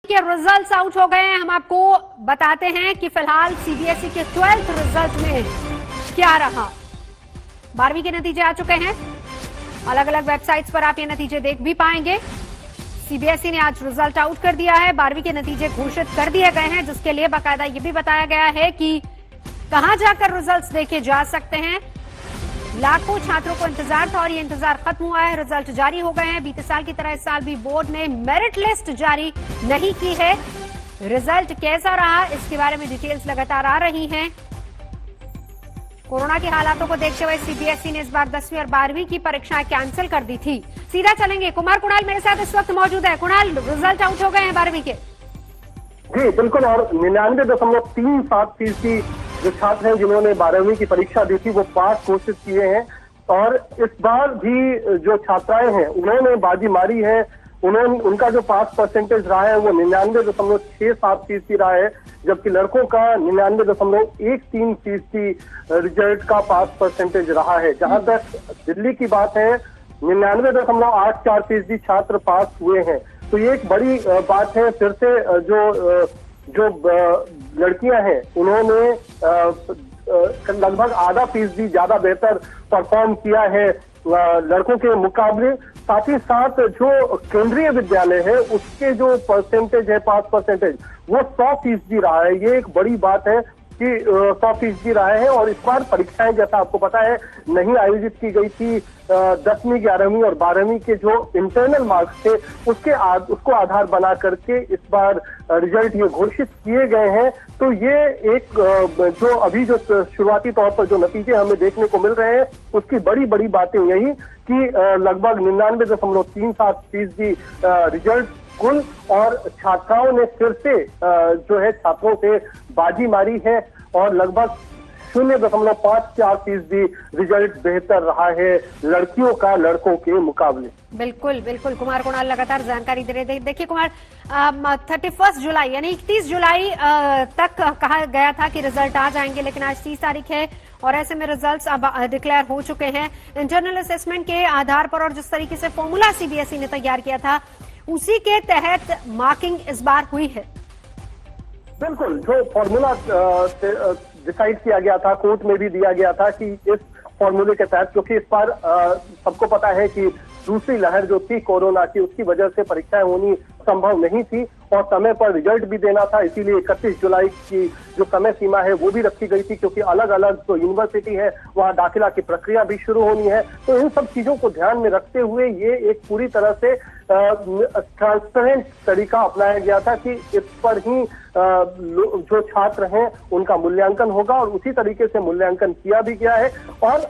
के results out हो गए हैं। हम आपको बताते हैं कि फिलहाल सीबीएसई के 12th रिजल्ट में क्या रहा। 12वीं के नतीजे आ चुके हैं। अलग अलग वेबसाइट्स पर आप ये नतीजे देख भी पाएंगे। सीबीएसई ने आज रिजल्ट आउट कर दिया है। 12वीं के नतीजे घोषित कर दिए गए हैं, जिसके लिए बाकायदा ये भी बताया गया है कि कहां जाकर रिजल्ट्स देखे जा सकते हैं। लाखों छात्रों को इंतजार था और ये इंतजार खत्म हुआ है। रिजल्ट जारी हो गए हैं। बीते साल की तरह इस साल भी बोर्ड ने मेरिट लिस्ट जारी नहीं की है। रिजल्ट कैसा रहा, इसके बारे में डिटेल्स लगातार आ रही हैं। कोरोना के हालातों को देखते हुए सीबीएसई ने इस बार 10वीं और 12वीं की परीक्षाएं कैंसिल कर दी थी। सीधा चलेंगे, कुमार कुणाल मेरे साथ इस वक्त मौजूद है। कुणाल, रिजल्ट आउट हो गए हैं 12वीं के। जी बिल्कुल, और 99.37% जो छात्र हैं जिन्होंने 12वीं की परीक्षा दी थी वो पास घोषित किए हैं। और इस बार भी जो छात्राएं हैं उन्होंने बाजी मारी है। उनका जो पास परसेंटेज रहा है वो 99.67% रहा है, जबकि लड़कों का 99.13% रिजल्ट का पास परसेंटेज रहा है। जहां तक दिल्ली की बात है, 99.84% छात्र पास हुए हैं। तो ये एक बड़ी बात है। फिर से जो लड़कियां हैं उन्होंने लगभग आधा फीसदी ज्यादा बेहतर परफॉर्म किया है लड़कों के मुकाबले। साथ ही साथ जो केंद्रीय विद्यालय है उसके जो परसेंटेज है, पास परसेंटेज, वो 100% रहा है। ये एक बड़ी बात है कि 100% रहा है। और इस बार परीक्षाएं, जैसा आपको पता है, नहीं आयोजित की गई थी। 10वीं, 11वीं और 12वीं के जो इंटरनल मार्क्स थे उसको आधार बना करके इस बार रिजल्ट ये घोषित किए गए हैं। तो ये एक जो अभी जो शुरुआती तौर पर जो नतीजे हमें देखने को मिल रहे हैं उसकी बड़ी बड़ी बातें यही कि लगभग 99.37% रिजल्ट कुल, और छात्राओं ने फिर से जो है छात्रों से बाजी मारी है और लगभग 0.54% रिजल्ट बेहतर रहा है लड़कियों का लड़कों के मुकाबले। बिल्कुल बिल्कुल, कुमार कुणाल लगातार जानकारी दे रहे। देखिए कुमार, 31 जुलाई यानी 31 जुलाई तक कहा गया था कि रिजल्ट आ जाएंगे, लेकिन आज 30 तारीख है और ऐसे में रिजल्ट्स अब डिक्लेयर हो चुके हैं। इंटरनल असेसमेंट के आधार पर और जिस तरीके से फॉर्मूला सीबीएसई ने तैयार किया था उसी के तहत मार्किंग इस बार हुई है। बिल्कुल, जो फॉर्मूला डिसाइड किया गया था, कोर्ट में भी दिया गया था कि इस फॉर्मूले के तहत, क्योंकि इस बार सबको पता है कि दूसरी लहर जो थी कोरोना की, उसकी वजह से परीक्षाएं होनी संभव नहीं थी और समय पर रिजल्ट भी देना था। इसीलिए 31 जुलाई की जो समय सीमा है वो भी रखी गई थी, क्योंकि अलग अलग जो यूनिवर्सिटी है वहाँ दाखिला की प्रक्रिया भी शुरू होनी है। तो इन सब चीजों को ध्यान में रखते हुए ये एक पूरी तरह से ट्रांसपेरेंट तरीका अपनाया गया था कि इस पर ही जो छात्र हैं उनका मूल्यांकन होगा, और उसी तरीके से मूल्यांकन किया भी गया है। और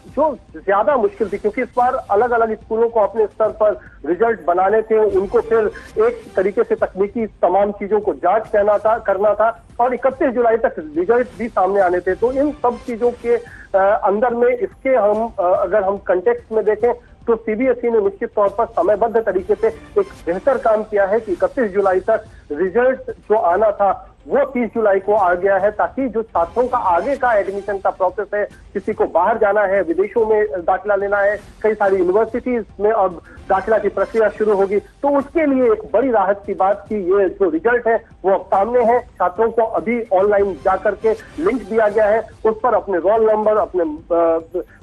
जो ज्यादा मुश्किल थी, क्योंकि इस बार अलग अलग स्कूलों को अपने स्तर पर रिजल्ट बनाने थे, उनको फिर एक तरीके से तकनीकी तमाम चीजों को जांच करना था और 31 जुलाई तक रिजल्ट भी सामने आने थे। तो इन सब चीजों के अंदर में इसके अगर हम कंटेक्स्ट में देखें तो सीबीएसई ने निश्चित तौर पर समयबद्ध तरीके से एक बेहतर काम किया है कि 31 जुलाई तक रिजल्ट जो आना था वो 30 जुलाई को आ गया है, ताकि जो छात्रों का आगे का एडमिशन का प्रोसेस है, किसी को बाहर जाना है, विदेशों में दाखिला लेना है, कई सारी यूनिवर्सिटीज में अब दाखिला की प्रक्रिया शुरू होगी, तो उसके लिए एक बड़ी राहत की बात कि ये जो रिजल्ट है वो अब सामने है। छात्रों को अभी ऑनलाइन जाकर के लिंक दिया गया है, उस पर अपने रोल नंबर, अपने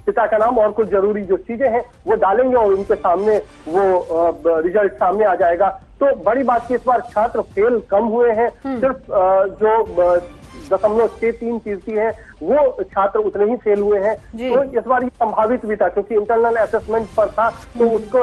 पिता का नाम और कुछ जरूरी जो चीजें हैं वो डालेंगे और उनके सामने वो रिजल्ट सामने आ जाएगा। तो बड़ी बात की इस बार छात्र फेल कम हुए हैं। सिर्फ जो 0.63% है वो छात्र उतने ही फेल हुए हैं। तो इस बार ये संभावित भी था, क्योंकि इंटरनल असेसमेंट पर था तो उसको